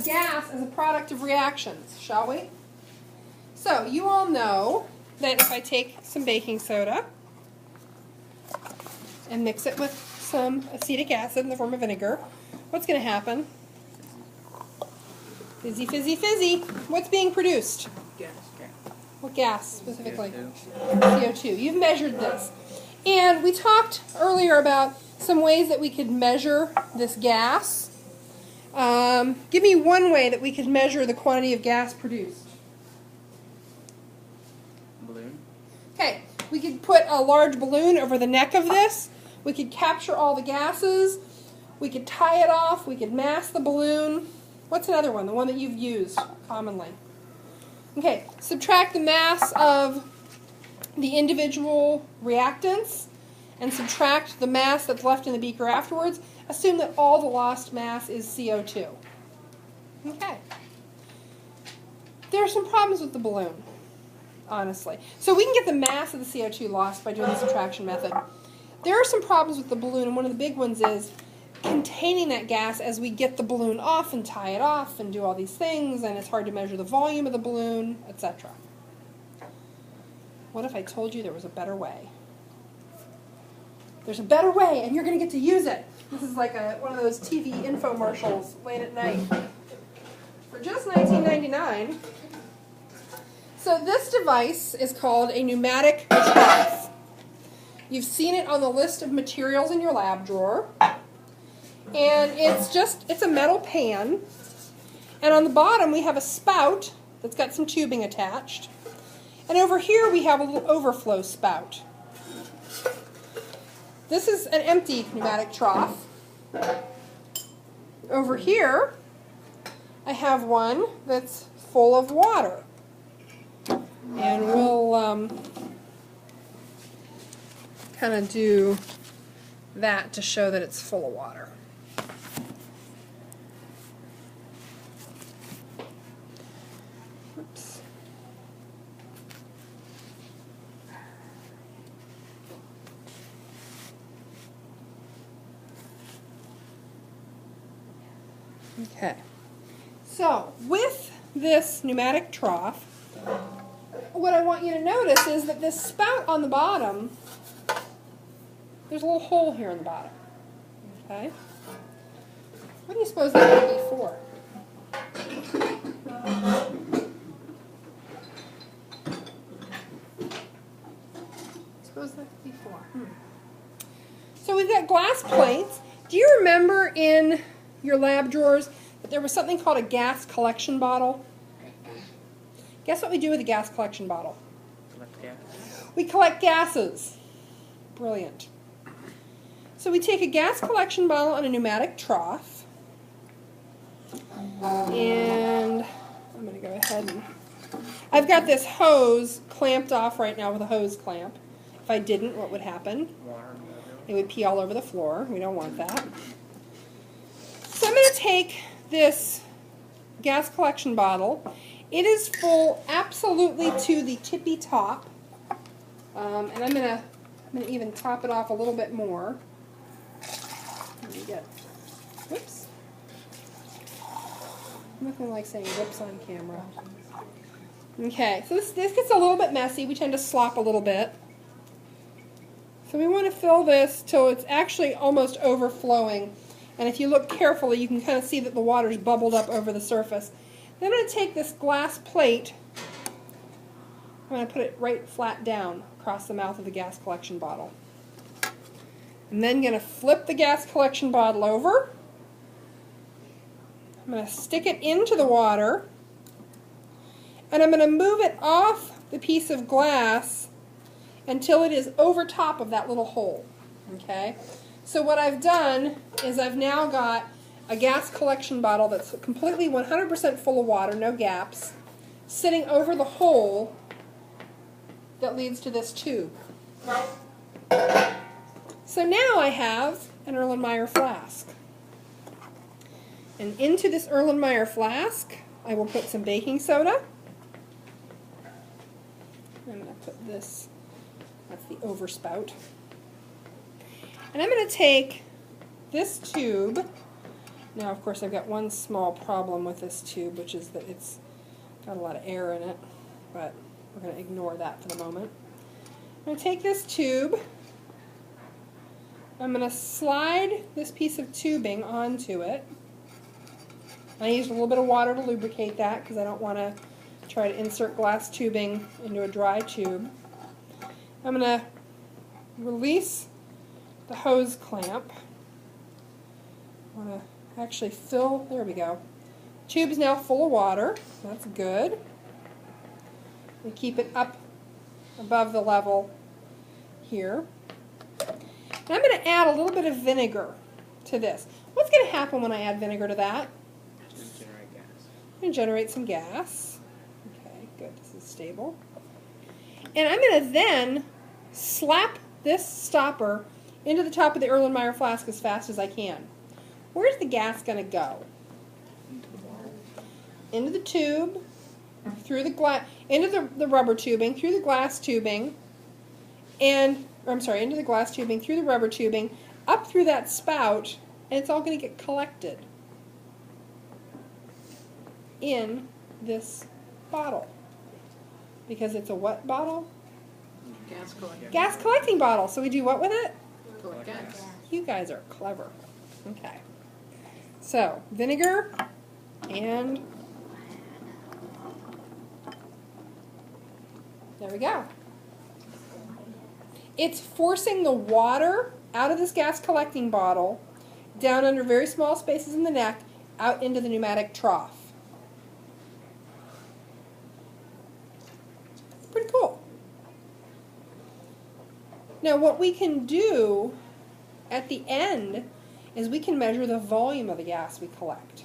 at gas as a product of reactions, shall we? So you all know that if I take some baking soda and mix it with some acetic acid in the form of vinegar, what's going to happen? Fizzy, fizzy, fizzy. What's being produced? Gas. What gas specifically? CO2. CO2. You've measured this. And we talked earlier about some ways that we could measure this gas. Give me one way that we could measure the quantity of gas produced. Balloon. Okay, we could put a large balloon over the neck of this. We could capture all the gases. We could tie it off. We could mass the balloon. What's another one? The one that you've used commonly. Okay, subtract the mass of the individual reactants and subtract the mass that's left in the beaker afterwards. Assume that all the lost mass is CO2. Okay. There are some problems with the balloon, honestly. So we can get the mass of the CO2 lost by doing the subtraction method. There are some problems with the balloon, and one of the big ones is containing that gas as we get the balloon off and tie it off and do all these things, and it's hard to measure the volume of the balloon, etc. What if I told you there was a better way? There's a better way, and you're going to get to use it. This is like one of those TV infomercials late at night. For just $19.99. So this device is called a pneumatic trough. You've seen it on the list of materials in your lab drawer. And it's a metal pan. And on the bottom we have a spout that's got some tubing attached. And over here we have a little overflow spout. This is an empty pneumatic trough. Over here I have one that's full of water. And we'll kind of do that to show that it's full of water. Oops. Okay. So, with this pneumatic trough, what I want you to notice is that this spout on the bottom, there's a little hole here in the bottom. Okay? What do you suppose that would be for? Suppose that would be for? So we've got glass plates. Do you remember in your lab drawers that there was something called a gas collection bottle? Guess what we do with a gas collection bottle? Collect gas. We collect gases. Brilliant. So we take a gas collection bottle and a pneumatic trough. And I'm going to go ahead and... I've got this hose clamped off right now with a hose clamp. If I didn't, what would happen? Water. It would pee all over the floor. We don't want that. So I'm going to take this gas collection bottle. It is full absolutely to the tippy top. And I'm going to even top it off a little bit more. Let me get, whoops. Nothing like saying whoops on camera. Okay, so this gets a little bit messy. We tend to slop a little bit. So we want to fill this till it's actually almost overflowing. And if you look carefully, you can kind of see that the water's bubbled up over the surface. Then I'm going to take this glass plate, I'm going to put it right flat down across the mouth of the gas collection bottle. I'm then going to flip the gas collection bottle over. I'm going to stick it into the water, and I'm going to move it off the piece of glass until it is over top of that little hole. Okay? So what I've done is I've now got a gas collection bottle that's completely 100% full of water, no gaps, sitting over the hole that leads to this tube. So now I have an Erlenmeyer flask. And into this Erlenmeyer flask, I will put some baking soda. I'm going to put this, that's the overspout. And I'm going to take this tube Now, of course, I've got one small problem with this tube, which is that it's got a lot of air in it, but we're going to ignore that for the moment. I'm going to take this tube, I'm going to slide this piece of tubing onto it. I used a little bit of water to lubricate that because I don't want to try to insert glass tubing into a dry tube. I'm going to release the hose clamp. I want to actually fill, there we go. Tube is now full of water. That's good. We keep it up above the level here. And I'm going to add a little bit of vinegar to this. What's going to happen when I add vinegar to that? Just generate gas. I'm going to generate some gas. Okay, good. This is stable. And I'm going to then slap this stopper into the top of the Erlenmeyer flask as fast as I can. Where's the gas going to go? Into the bottle. Into the tube, through the glass, into the rubber tubing, through the glass tubing, and, or I'm sorry, into the glass tubing, through the rubber tubing, up through that spout, and it's all going to get collected in this bottle. Because it's a what bottle? Gas collecting. Gas collecting bottle. So we do what with it? Collect gas. You guys are clever. Okay. So, vinegar and there we go. It's forcing the water out of this gas collecting bottle down under very small spaces in the neck out into the pneumatic trough. Pretty cool. Now what we can do at the end is we can measure the volume of the gas we collect.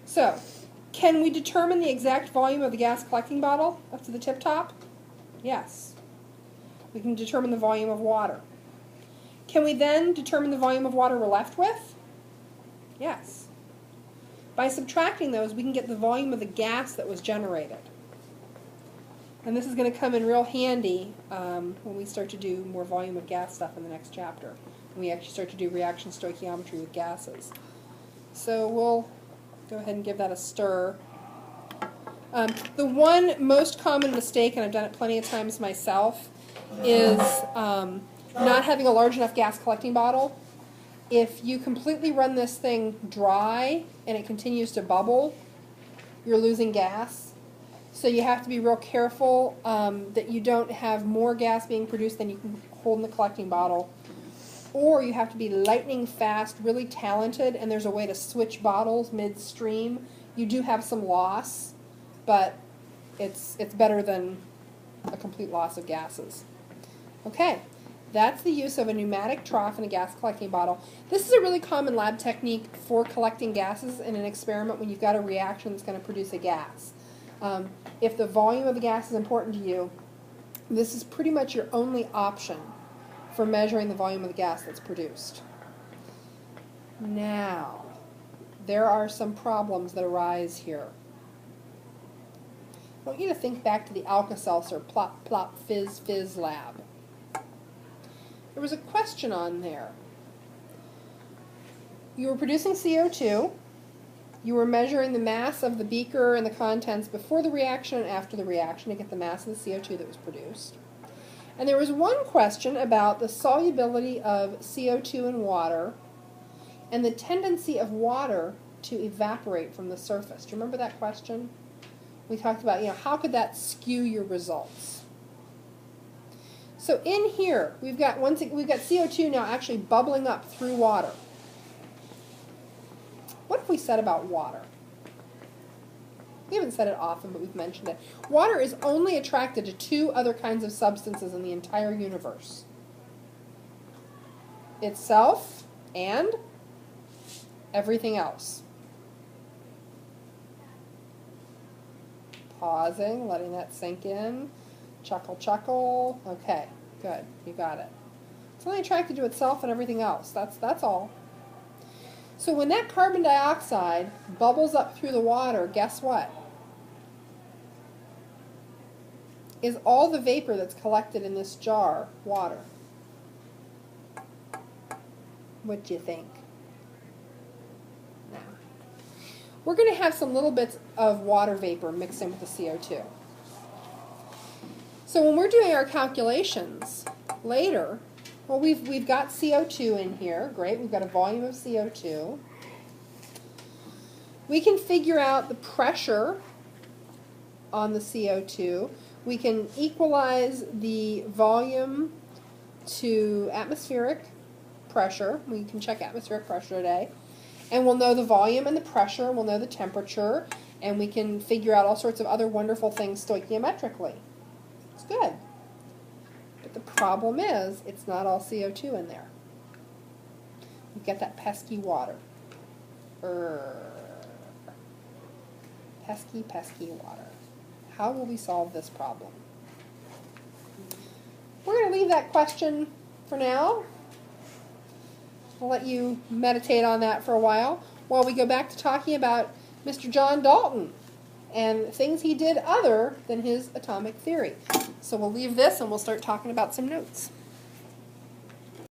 So, can we determine the exact volume of the gas collecting bottle up to the tip top? Yes. We can determine the volume of water. Can we then determine the volume of water we're left with? Yes. By subtracting those, we can get the volume of the gas that was generated. And this is going to come in real handy when we start to do more volume of gas stuff in the next chapter. When we actually start to do reaction stoichiometry with gases. So we'll go ahead and give that a stir. The one most common mistake, and I've done it plenty of times myself, is not having a large enough gas collecting bottle. If you completely run this thing dry and it continues to bubble, you're losing gas. So you have to be real careful that you don't have more gas being produced than you can hold in the collecting bottle. Or you have to be lightning fast, really talented, and there's a way to switch bottles midstream. You do have some loss, but it's better than a complete loss of gases. Okay, that's the use of a pneumatic trough in a gas collecting bottle. This is a really common lab technique for collecting gases in an experiment when you've got a reaction that's going to produce a gas. If the volume of the gas is important to you, this is pretty much your only option for measuring the volume of the gas that's produced. Now, there are some problems that arise here. I want you to think back to the Alka-Seltzer plop, plop, fizz, fizz lab. There was a question on there. You were producing CO2. You were measuring the mass of the beaker and the contents before the reaction and after the reaction to get the mass of the CO2 that was produced. And there was one question about the solubility of CO2 in water and the tendency of water to evaporate from the surface. Do you remember that question? We talked about, how could that skew your results? So in here, we've got CO2 now actually bubbling up through water. What have we said about water? We haven't said it often, but we've mentioned it. Water is only attracted to two other kinds of substances in the entire universe. Itself and everything else. Pausing, letting that sink in. Chuckle, chuckle. Okay, good. You got it. It's only attracted to itself and everything else. That's all. So when that carbon dioxide bubbles up through the water, guess what? Is all the vapor that's collected in this jar water? What do you think? we're going to have some little bits of water vapor mixed in with the CO2. So when we're doing our calculations later, well, we've got CO2 in here. Great, we've got a volume of CO2. We can figure out the pressure on the CO2. We can equalize the volume to atmospheric pressure. We can check atmospheric pressure today. And we'll know the volume and the pressure, and we'll know the temperature, and we can figure out all sorts of other wonderful things stoichiometrically. It's good. But the problem is, it's not all CO2 in there. We've got that pesky water. Pesky, pesky water. How will we solve this problem? We're going to leave that question for now. I'll let you meditate on that for a while we go back to talking about Mr. John Dalton and things he did other than his atomic theory. So we'll leave this and we'll start talking about some notes.